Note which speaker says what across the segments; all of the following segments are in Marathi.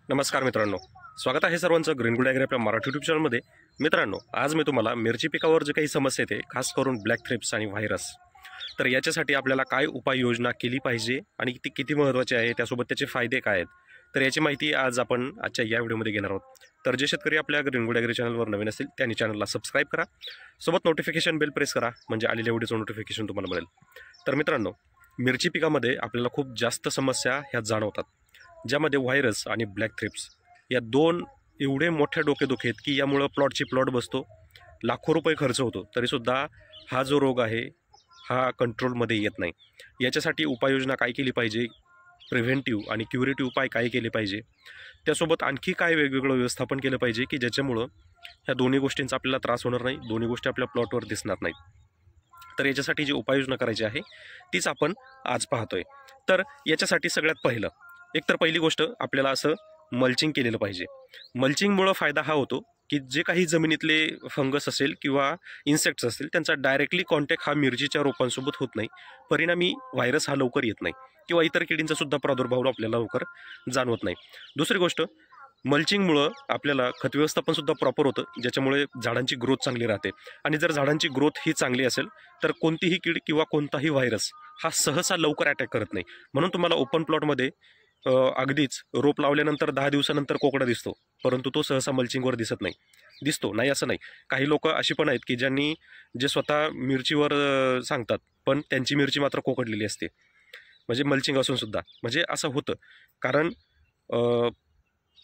Speaker 1: नमस्कार मित्रांनो, स्वागत आहे सर्वांचं ग्रीनगुड ॲग्री आपल्या मराठी यूट्यूब चॅनलमध्ये। मित्रांनो, आज मी तुम्हाला मिरची पिकावर जे काही समस्या येते, खास करून ब्लॅक थ्रिप्स आणि व्हायरस, तर याच्यासाठी आपल्याला काय उपाययोजना केली पाहिजे आणि ती किती महत्त्वाची आहे, त्यासोबत त्याचे फायदे काय आहेत, तर याची माहिती आज आपण आजच्या या व्हिडिओमध्ये घेणार आहोत। तर जे शेतकरी आपल्या ग्रीनगुड ॲग्री चॅनलवर नवीन असतील त्यांनी चॅनलला सबस्क्राईब करा, सोबत नोटिफिकेशन बेल प्रेस करा, म्हणजे आलेल्या व्हिडिओचं नोटिफिकेशन तुम्हाला मिळेल। तर मित्रांनो, मिरची पिकामध्ये आपल्याला खूप जास्त समस्या ह्या जाणवतात, ज्यामध्ये व्हायरस आणि ब्लॅक थ्रिप्स या दोन एवढे मोठे डोकेदुखी आहेत की यामुळे प्लॉट बसतो, लाखो रुपये खर्च होतो, तरीसुद्धा हा जो रोग आहे हा कंट्रोलमध्ये येत नाही। याच्यासाठी उपाययोजना काय केली पाहिजे, प्रिव्हेंटिव्ह आणि क्युरेटिव्ह उपाय काय केले पाहिजे, त्यासोबत आणखी काय वेगवेगळं व्यवस्थापन केलं पाहिजे की ज्याच्यामुळं ह्या दोन्ही गोष्टींचा आपल्याला त्रास होणार नाही, दोन्ही गोष्टी आपल्या प्लॉटवर दिसणार नाहीत। तर याच्यासाठी जी उपाययोजना करायची आहे तीच आपण आज पाहतोय। तर याच्यासाठी सगळ्यात पहिली गोष्ट आपल्याला असं मल्चिंग केलेलं पाहिजे। मल्चिंगमुळे फायदा हा होतो की जे काही जमिनीतले फंगस असेल किंवा इन्सेक्ट्स असतील त्यांचा डायरेक्टली कॉन्टॅक्ट हा मिरचीच्या रोपांसोबत होत नाही, परिणामी व्हायरस हा लवकर येत नाही किंवा इतर किडींचा सुद्धा प्रादुर्भाव आपल्याला लवकर जाणवत नाही। दुसरी गोष्ट, मल्चिंगमुळं आपल्याला खत व्यवस्थापन सुद्धा प्रॉपर होतं, ज्याच्यामुळे झाडांची ग्रोथ चांगली राहते। आणि जर झाडांची ग्रोथ ही चांगली असेल तर कोणतीही कीड किंवा कोणताही व्हायरस हा सहसा लवकर अटॅक करत नाही। म्हणून तुम्हाला ओपन प्लॉटमध्ये अगदीच रोप लावल्यानंतर 10 दिवसानंतर कोकडा दिसतो, परंतु तो सहसा मल्चिंगवर दिसत नाही। दिसतो नाही असं नाही, काही लोक अशी पण आहेत की ज्यांनी जे स्वतः मिरचीवर सांगतात पण त्यांची मिरची मात्र कोकडलेली असते, म्हणजे मल्चिंग असून सुद्धा। म्हणजे असं होतं कारण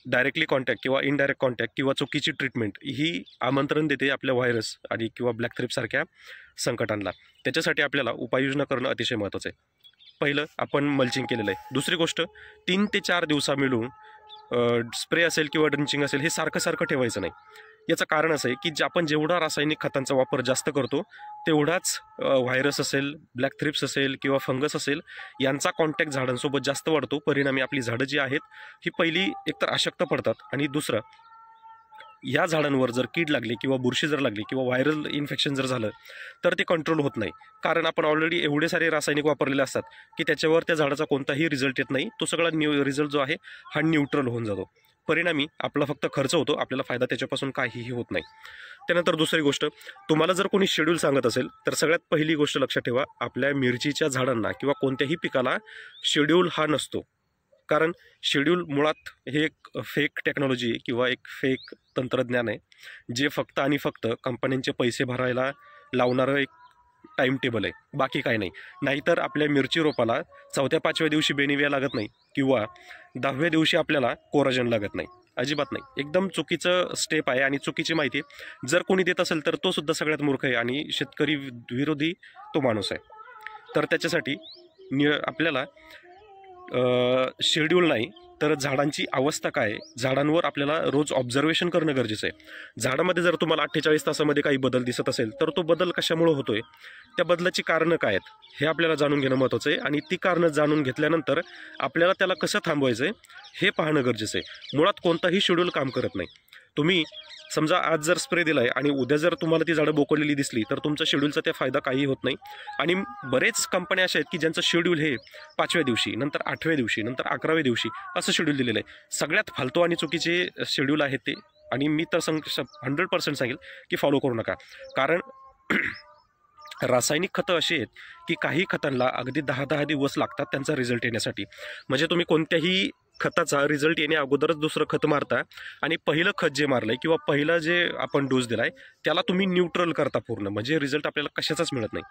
Speaker 1: डायरेक्टली कॉन्टॅक्ट किंवा इनडायरेक्ट कॉन्टॅक्ट किंवा चुकीची ट्रीटमेंट ही आमंत्रण देते आपल्या व्हायरस आणि किंवा ब्लॅक थ्रिप्ससारख्या संकटांना। त्याच्यासाठी आपल्याला उपाययोजना करणं अतिशय महत्त्वाचं आहे। पहिलं, आपण मल्चिंग केलेलं आहे। दुसरी गोष्ट, 3 ते 4 दिवसा मिळून स्प्रे असेल किंवा ड्रिंचिंग असेल हे सारखं ठेवायचं नाही। याचं कारण असं आहे की आपण जेवढा रासायनिक खतांचा वापर जास्त करतो तेवढाच व्हायरस असेल, ब्लॅक थ्रिप्स असेल किंवा फंगस असेल यांचा कॉन्टॅक्ट झाडांसोबत जास्त वाढतो, परिणामी आपली झाडं जी आहेत ही पहिली एकतर अशक्त पडतात आणि दुसरं, या झाडांवर जर कीड लागली किंवा बुरशी जर लागली किंवा व्हायरल इन्फेक्शन जर झालं तर ते कंट्रोल होत नाही, कारण आपण ऑलरेडी एवढे सारे रासायनिक वापरलेले असतात की त्याच्यावर त्या झाडाचा कोणताही रिझल्ट येत नाही। तो सगळा रिझल्ट जो आहे हा न्यूट्रल होऊन जातो, परिणामी आपला फक्त खर्च होतो, आपल्याला फायदा त्याच्यापासून काहीही होत नाही। त्यानंतर दुसरी गोष्ट, तुम्हाला जर कोणी शेड्यूल सांगत असेल तर सगळ्यात पहिली गोष्ट लक्षात ठेवा, आपल्या मिरचीच्या झाडांना किंवा कोणत्याही पिकाला शेड्यूल हा नसतो। कारण शेड्यूल मुळात हे एक फेक टेक्नॉलॉजी आहे किंवा एक फेक तंत्रज्ञान आहे, जे फक्त आणि फक्त कंपन्यांचे पैसे भरायला लावणारं एक टाईम टेबल आहे, बाकी काय नाही। नाहीतर आपल्या मिरची रोपाला 4-5व्या दिवशी बेनिविया लागत नाही किंवा 10व्या दिवशी आपल्याला कोराजन लागत नाही, अजिबात नाही। एकदम चुकीचं स्टेप आहे आणि चुकीची माहिती जर कोणी देत असेल तर तो सुद्धा सगळ्यात मूर्ख आहे आणि शेतकरी विरोधी तो माणूस आहे। तर त्याच्यासाठी आपल्याला शेड्यूल नाही तर झाडांची अवस्था काय, झाडांवर आपल्याला रोज ऑब्झर्वेशन करणं गरजेचं आहे। झाडामध्ये जर तुम्हाला 48 तासामध्ये काही बदल दिसत असेल तर तो बदल कशामुळे होतोय, त्या बदलाची कारणं काय आहेत हे आपल्याला जाणून घेणं महत्त्वाचं आहे। आणि ती कारणं जाणून घेतल्यानंतर आपल्याला त्याला कसं थांबवायचं आहे हे पाहणं गरजेचं आहे। मुळात कोणताही शेड्यूल काम करत नाही। तुम्ही समजा आज जर स्प्रे दिलाय आणि उद्या जर तुम्हाला ती झाडं बोकडलेली दिसली तर तुमचा शेड्यूलचा त्या फायदा काही होत नाही। आणि बरेच कंपन्या अशा आहेत की ज्यांचं शेड्यूल हे 5व्या दिवशी, नंतर 8व्या दिवशी, नंतर 11व्या दिवशी असं शेड्यूल दिलेलं आहे। सगळ्यात फालतू आणि चुकीचे शेड्यूल आहेत ते, आणि मी तर 100% सांगेल की फॉलो करू नका। कारण रासायनिक खतं अशी आहेत की काही खतांना अगदी 10-10 दिवस लागतात त्यांचा रिझल्ट येण्यासाठी। म्हणजे तुम्ही कोणत्याही खताचा रिझल्ट येण्या अगोदरच दुसरं खत मारता आणि पहिलं खत जे मारलंय किंवा पहिलं जे आपण डोस दिलाय त्याला तुम्ही न्यूट्रल करता पूर्ण, म्हणजे रिझल्ट आपल्याला कशाचाच मिळत नाही।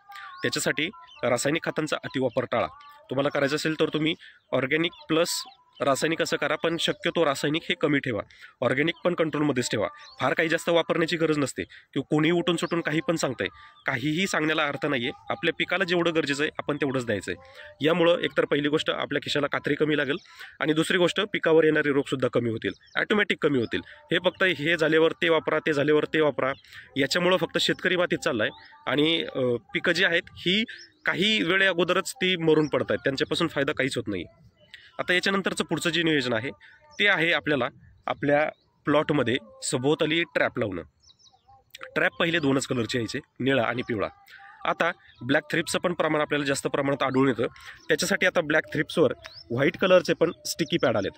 Speaker 1: त्याच्यासाठी रासायनिक खतांचा अतिवापर टाळा। तुम्हाला करायचं असेल तर तुम्ही ऑर्गॅनिक प्लस रासायनिक असं करा, पण शक्यतो रासायनिक हे कमी ठेवा, ऑर्गॅनिक पण कंट्रोलमध्येच ठेवा। फार काही जास्त वापरण्याची गरज नसते किंवा कोणी उठून सुटून काही पण सांगतंय, काहीही सांगण्याला अर्थ नाही आहे। आपल्या पिकाला जेवढं गरजेचं आहे आपण तेवढंच द्यायचं आहे। यामुळं एकतर पहिली गोष्ट आपल्या खिशाला कात्री कमी लागेल आणि दुसरी गोष्ट पिकावर येणारे रोगसुद्धा कमी होतील, ॲटोमॅटिक कमी होतील। हे फक्त हे झाल्यावर ते वापरा, ते झाल्यावर ते वापरा, याच्यामुळं फक्त शेतकरी मातीत चालला आहे आणि पिकं जी आहेत ही काही वेळे अगोदरच ती मरून पडत आहेत, त्यांच्यापासून फायदा काहीच होत नाही। आता याच्यानंतरचं पुढचं जे नियोजन आहे ते आहे आपल्याला आपल्या प्लॉटमध्ये सभोवताली ट्रॅप लावणं। ट्रॅप पहिले 2च कलरचे यायचे, निळा आणि पिवळा। आता ब्लॅक थ्रिप्सचं पण प्रमाण आपल्याला जास्त प्रमाणात आढळून येतं. त्याच्यासाठी आता ब्लॅक थ्रिप्सवर व्हाईट कलरचे पण स्टिकी पॅड आलेत,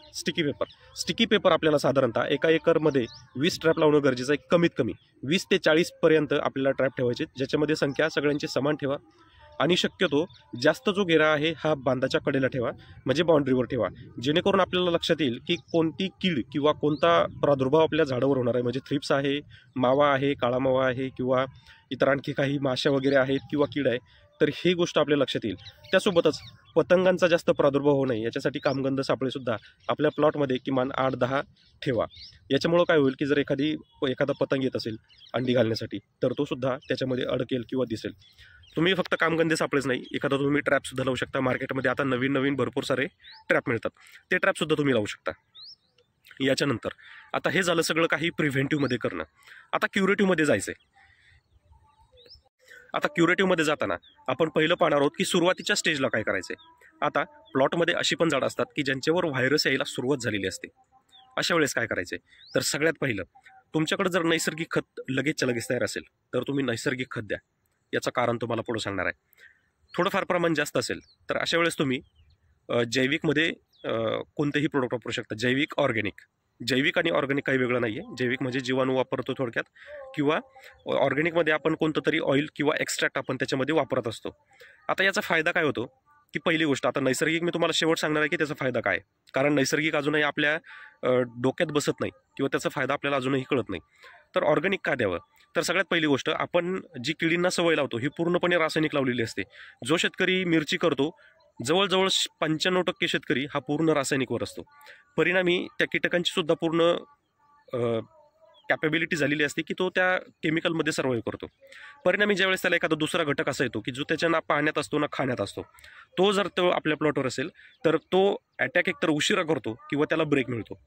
Speaker 1: स्टिकी पेपर आपल्याला साधारणतः एका एकरमध्ये 20 ट्रॅप लावणं गरजेचं आहे. कमीत कमी 20 ते 40 पर्यंत आपल्याला ट्रॅप ठेवायचे, ज्याच्यामध्ये संख्या सगळ्यांची समान ठेवा आणि शक्यतो जास्त जो घेरा आहे हा बांधाच्या कडेला ठेवा, म्हणजे बाउंड्रीवर ठेवा, जेणेकरून आपल्याला लक्षात येईल की कोणती कीड किंवा कोणता प्रादुर्भाव आपल्या झाडावर होणार आहे. म्हणजे थ्रिप्स आहे, मावा आहे, काळा मावा आहे किंवा इतर आणखी काही माशा वगैरे आहेत किंवा कीड आहे, तर ही गोष्ट आपल्या लक्षात येईल. त्यासोबतच पतंगांचा जास्त प्रादुर्भाव होऊ नये याच्यासाठी कामगंध सापळेसुद्धा आपल्या प्लॉटमध्ये किमान 8-10 ठेवा. याच्यामुळं काय होईल की जर एखादा पतंग येत असेल अंडी घालण्यासाठी, तर तो सुद्धा त्याच्यामध्ये अडकेल किंवा दिसेल. तुम्ही फक्त कामगंधे सापळेच नाही, एखादा तुम्ही ट्रॅपसुद्धा लावू शकता. मार्केटमध्ये आता नवीन भरपूर सारे ट्रॅप मिळतात, ते ट्रॅपसुद्धा तुम्ही लावू शकता. याच्यानंतर आता हे झालं सगळं काही प्रिव्हेंटिव्हमध्ये करणं. आता क्युरेटिव्हमध्ये जायचं आहे. आता क्युरेटिव्हमध्ये जाताना आपण पहिलं पाहणार आहोत की सुरुवातीच्या स्टेजला काय करायचं आहे. आता प्लॉटमध्ये अशी पण झाडं असतात की ज्यांच्यावर व्हायरस यायला सुरुवात झालेली असते. अशा वेळेस काय करायचं आहे, तर सगळ्यात पहिलं तुमच्याकडे जर नैसर्गिक खत लगेचच्या लगेच तयार असेल तर तुम्ही नैसर्गिक खत द्या. याचं कारण तुम्हाला पुढे सांगणार आहे. थोडंफार प्रमाण जास्त असेल तर अशा वेळेस तुम्ही जैविकमध्ये कोणतेही प्रोडक्ट वापरू शकता. जैविक आणि ऑर्गॅनिक काही वेगळं नाही आहे. जैविक म्हणजे जीवाणू वापरतो थोडक्यात, किंवा ऑर्गॅनिकमध्ये आपण कोणतं तरी ऑइल किंवा एक्स्ट्रॅक्ट आपण त्याच्यामध्ये वापरत असतो. आता याचा फायदा काय होतो की पहिली गोष्ट, आता नैसर्गिक मी तुम्हाला शेवट सांगणार आहे की त्याचा फायदा काय, कारण नैसर्गिक अजूनही आपल्या डोक्यात बसत नाही किंवा त्याचा फायदा आपल्याला अजूनही कळत नाही. तर ऑर्गॅनिक का द्यावं, तर सगळ्यात पहिली गोष्ट, आपण जी किडींना सवय लावतो ही पूर्णपणे रासायनिक लावलेली असते. जो शेतकरी मिरची करतो जवळजवळ 95% शेतकरी हा पूर्ण रासायनिकवर असतो. परिणामी त्या कीटकांची सुद्धा पूर्ण कॅपेबिलिटी झालेली असते की तो त्या केमिकलमध्ये सर्वाइव्ह करतो. परिणामी ज्यावेळेस त्याला एखादा दुसरा घटक असा येतो की जो त्याच्या ना पाण्यात असतो ना खाण्यात असतो, तो जर तो आपल्या प्लॉटवर असेल तर तो अटॅक एकतर उशिरा करतो किंवा त्याला ब्रेक मिळतो.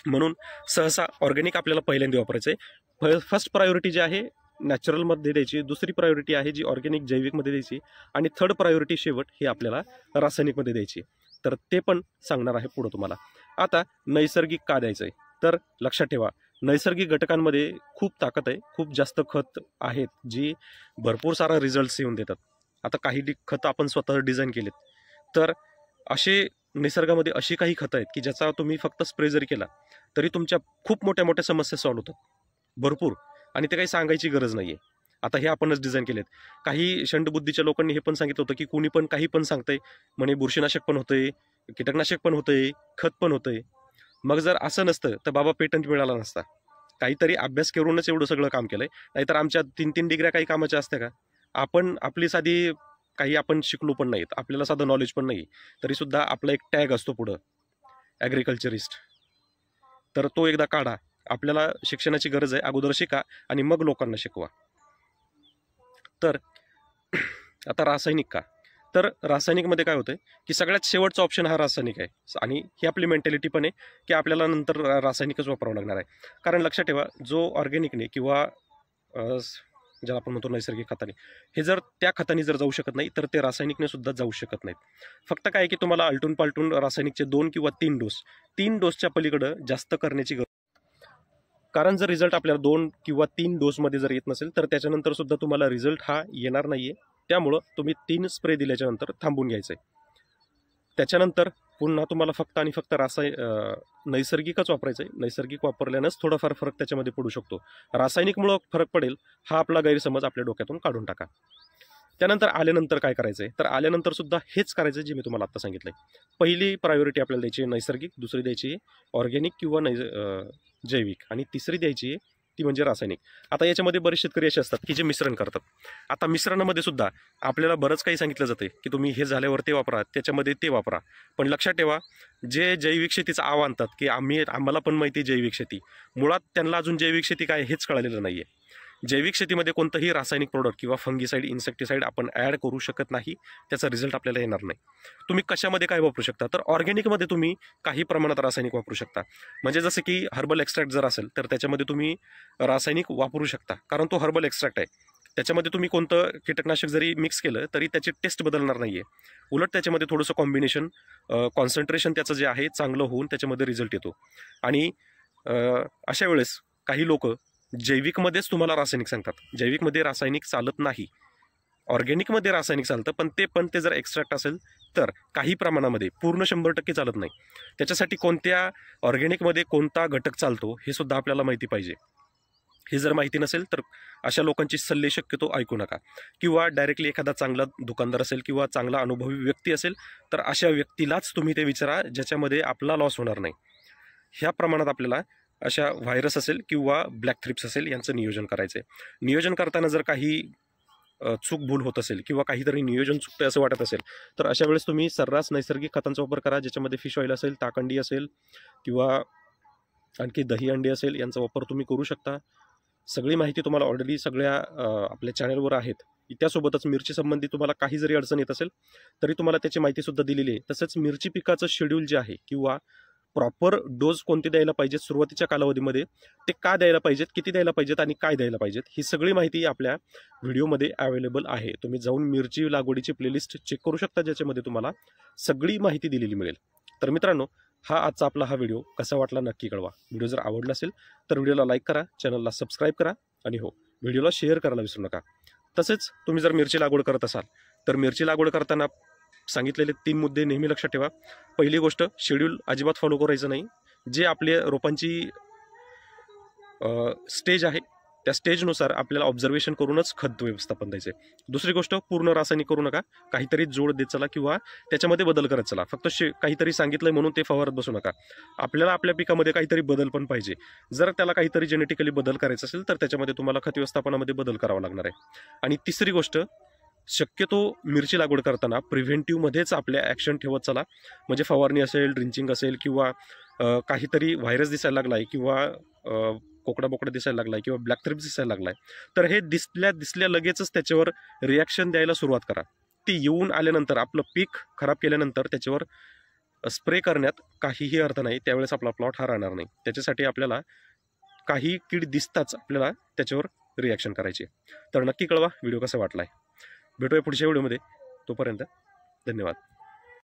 Speaker 1: म्हणून सहसा ऑर्गॅनिक आपल्याला पहिल्यांदा वापरायचं आहे. फर्स्ट प्रायोरिटी जी आहे नॅचरलमध्ये द्यायची, दुसरी प्रायोरिटी आहे जी ऑर्गॅनिक जैविकमध्ये द्यायची, आणि थर्ड प्रायोरिटी शेवट ही आपल्याला रासायनिकमध्ये द्यायची. तर ते पण सांगणार आहे पुढं तुम्हाला. आता नैसर्गिक का द्यायचं आहे, तर लक्षात ठेवा नैसर्गिक घटकांमध्ये खूप ताकद आहे, खूप जास्त खत आहेत जी भरपूर सारा रिझल्ट्स येऊन देतात. आता काही खतं आपण स्वतः डिझाईन केलेत, तर असे निसर्गामध्ये अशी काही खतं आहेत की ज्याचा तुम्ही फक्त स्प्रे जरी केला तरी तुमच्या खूप मोठ्या मोठ्या समस्या सॉल्व्ह होतात भरपूर, आणि ते काही सांगायची गरज नाही आहे. आता हे आपणच डिझाईन केलेत. काही शंडबुद्धीच्या लोकांनी हे पण सांगितलं होतं की कुणी पण काही पण सांगतंय, म्हणे बुरशीनाशक पण होतंय, कीटकनाशक पण होतंय, खत पण होतंय. मग जर असं नसतं तर बाबा पेटंट मिळाला नसता. काहीतरी अभ्यास करूनच एवढं सगळं काम केलंय, नाहीतर आमच्या 3-3 डिग्र्या काही कामाच्या असत्या का? आपण आपली साधी काही आपण शिकलो पण नाहीत, आपल्याला साधं नॉलेज पण नाही, तरीसुद्धा आपला एक टॅग असतो पुढं, ॲग्रिकल्चरिस्ट. तर तो एकदा काढा. आपल्याला शिक्षणाची गरज आहे, अगोदर शिका आणि मग लोकांना शिकवा. तर आता रासायनिक का, तर रासायनिकमध्ये काय होतं की सगळ्यात शेवटचा ऑप्शन हा रासायनिक आहे, आणि ही आपली मेंटॅलिटी पण आहे की आपल्याला नंतर रासायनिकच वापरावं लागणार आहे. कारण लक्षात ठेवा, जो ऑर्गॅनिकने किंवा ज्याला आपण म्हणतो नैसर्गिक खताने, हे जर त्या खताने जर जाऊ शकत नाही तर ते रासायनिकने सुद्धा जाऊ शकत नाहीत. फक्त काय की तुम्हाला आलटून पालटून रासायनिकचे 2 किंवा 3 डोसच्या पलीकडं जास्त करण्याची गरज, कारण जर रिझल्ट आपल्याला 2 किंवा 3 डोसमध्ये जर येत नसेल तर त्याच्यानंतर सुद्धा तुम्हाला रिझल्ट हा येणार नाहीये. त्यामुळं तुम्ही 3 स्प्रे दिल्याच्या नंतर थांबून घ्यायचं आहे. त्याच्यानंतर पुन्हा तुम्हाला फक्त आणि फक्त नैसर्गिकच वापरायचं आहे. नैसर्गिक वापरल्यानंच थोडाफार फरक त्याच्यामध्ये पडू शकतो. रासायनिकमुळं फरक पडेल हा आपला गैरसमज आपल्या डोक्यातून काढून टाका. त्यानंतर आल्यानंतर काय करायचं आहे, तर आल्यानंतर सुद्धा हेच करायचं जे मी तुम्हाला आता सांगितलं आहे. पहिली प्रायोरिटी आपल्याला द्यायची नैसर्गिक, दुसरी द्यायची ऑर्गॅनिक किंवा जैविक, आणि तिसरी द्यायची ती म्हणजे रासायनिक. आता याच्यामध्ये बरेच शेतकरी असे असतात की जे मिश्रण करतात. आता मिश्रणामध्ये सुद्धा आपल्याला बरंच काही सांगितलं जाते की तुम्ही हे झाल्यावर ते वापरा, त्याच्यामध्ये ते वापरा. पण लक्षात ठेवा, जे जैविक शेतीचं आव आणतात की आम्हाला पण माहिती आहे जैविक शेती, मुळात त्यांना अजून जैविक शेती काय हेच कळलेलं नाही आहे. जैविक शेतीमध्ये कोणतंही रासायनिक प्रोडक्ट किंवा फंगीसाईड, इन्सेक्टिसाईड आपण ॲड करू शकत नाही, त्याचा रिझल्ट आपल्याला येणार नाही. तुम्ही कशामध्ये काय वापरू शकता, तर ऑर्गॅनिकमध्ये तुम्ही काही प्रमाणात रासायनिक वापरू शकता. म्हणजे जसं की हर्बल एक्स्ट्रॅक्ट जर असेल तर त्याच्यामध्ये तुम्ही रासायनिक वापरू शकता, कारण तो हर्बल एक्स्ट्रॅक्ट आहे. त्याच्यामध्ये तुम्ही कोणतं कीटकनाशक जरी मिक्स केलं तरी त्याची टेस्ट बदलणार नाही आहे. उलट त्याच्यामध्ये थोडंसं कॉम्बिनेशन, कॉन्सन्ट्रेशन त्याचं जे आहे चांगलं होऊन त्याच्यामध्ये रिझल्ट येतो. आणि अशा वेळेस काही लोक जैविकमध्येच तुम्हाला रासायनिक सांगतात. जैविकमध्ये रासायनिक चालत नाही, ऑर्गॅनिकमध्ये रासायनिक चालतं, पण ते जर एक्स्ट्रॅक्ट असेल तर काही प्रमाणामध्ये, पूर्ण 100% चालत नाही. त्याच्यासाठी कोणत्या ऑर्गॅनिकमध्ये कोणता घटक चालतो हे सुद्धा आपल्याला माहिती पाहिजे. हे जर माहिती नसेल तर अशा लोकांची सल्ले शक्यतो ऐकू नका, किंवा डायरेक्टली एखादा चांगला दुकानदार असेल किंवा चांगला अनुभवी व्यक्ती असेल तर अशा व्यक्तीलाच तुम्ही ते विचारा, ज्याच्यामध्ये आपला लॉस होणार नाही. ह्या प्रमाणात आपल्याला अशा व्हायरस असेल किंवा ब्लॅक थ्रिप्स असेल यांचं नियोजन करायचं आहे. नियोजन करताना जर काही चूक भूल होत असेल किंवा काहीतरी नियोजन चुकतं असं वाटत असेल तर अशा वेळेस तुम्ही सर्रास नैसर्गिक खतांचा वापर करा, ज्याच्यामध्ये फिश ऑइल असेल, ताकंडी असेल किंवा आणखी दही अंडी असेल, यांचा वापर तुम्ही करू शकता. सगळी माहिती तुम्हाला ऑलरेडी सगळ्या आपल्या चॅनलवर आहेत. त्यासोबतच मिरची संबंधी तुम्हाला काही जरी अडचण येत असेल तरी तुम्हाला त्याची माहितीसुद्धा दिलेली आहे. तसंच मिरची पिकाचं शेड्यूल जे आहे किंवा प्रॉपर डोस कोणते द्यायला पाहिजेत सुरुवातीच्या कालावधीमध्ये, ते का द्यायला पाहिजेत, किती द्यायला पाहिजेत आणि काय द्यायला पाहिजेत, ही सगळी माहिती आपल्या व्हिडिओमध्ये अवेलेबल आहे. तुम्ही जाऊन मिरची लागवडीची प्लेलिस्ट चेक करू शकता, ज्याच्यामध्ये तुम्हाला सगळी माहिती दिलेली मिळेल. तर मित्रांनो, हा आजचा आपला हा व्हिडिओ कसा वाटला नक्की कळवा. व्हिडिओ जर आवडला असेल तर व्हिडिओला लाईक करा, चॅनलला सबस्क्राईब करा आणि हो, व्हिडिओला शेअर करायला विसरू नका. तसेच तुम्ही जर मिरची लागवड करत असाल तर मिरची लागवड करताना सांगितलेले 3 मुद्दे नेहमी लक्षात ठेवा. पहिली गोष्ट, शेड्यूल अजिबात फॉलो करायचं नाही. जे आपल्या रोपांची स्टेज आहे त्या स्टेजनुसार आपल्याला ऑब्झर्वेशन करूनच खत व्यवस्थापन द्यायचं आहे. दुसरी गोष्ट, पूर्ण रासायनिक करू नका. काहीतरी जोड देत चला किंवा त्याच्यामध्ये बदल करत चला. फक्त काहीतरी सांगितलंय म्हणून ते फवारत बसू नका. आपल्याला आपल्या पिकामध्ये काहीतरी बदल पण पाहिजे. जर त्याला काहीतरी जेनेटिकली बदल करायचा असेल तर त्याच्यामध्ये तुम्हाला खत व्यवस्थापनामध्ये बदल करावा लागणार आहे. आणि तिसरी गोष्ट, शक्यतो मिरची लागवड करताना प्रिव्हेंटिव्हमध्येच आपल्या ॲक्शन ठेवत चला. म्हणजे फवारणी असेल, ड्रिंचिंग असेल किंवा काहीतरी व्हायरस दिसायला लागलाय किंवा कोकडा बोकडा दिसायला लागलाय किंवा ब्लॅक थ्रिप्स दिसायला लागलाय तर हे दिसल्या लगेचच त्याच्यावर रिॲक्शन द्यायला सुरुवात करा. ती येऊन आल्यानंतर, आपलं पीक खराब केल्यानंतर त्याच्यावर स्प्रे करण्यात काहीही अर्थ नाही. त्यावेळेस आपला प्लॉट हा राहणार नाही. त्याच्यासाठी आपल्याला काही कीड दिसताच आपल्याला त्याच्यावर रिॲक्शन करायची. तर नक्की कळवा व्हिडिओ कसा वाटलाय. भेटूया पुढच्या व्हिडिओमध्ये. तोपर्यंत धन्यवाद.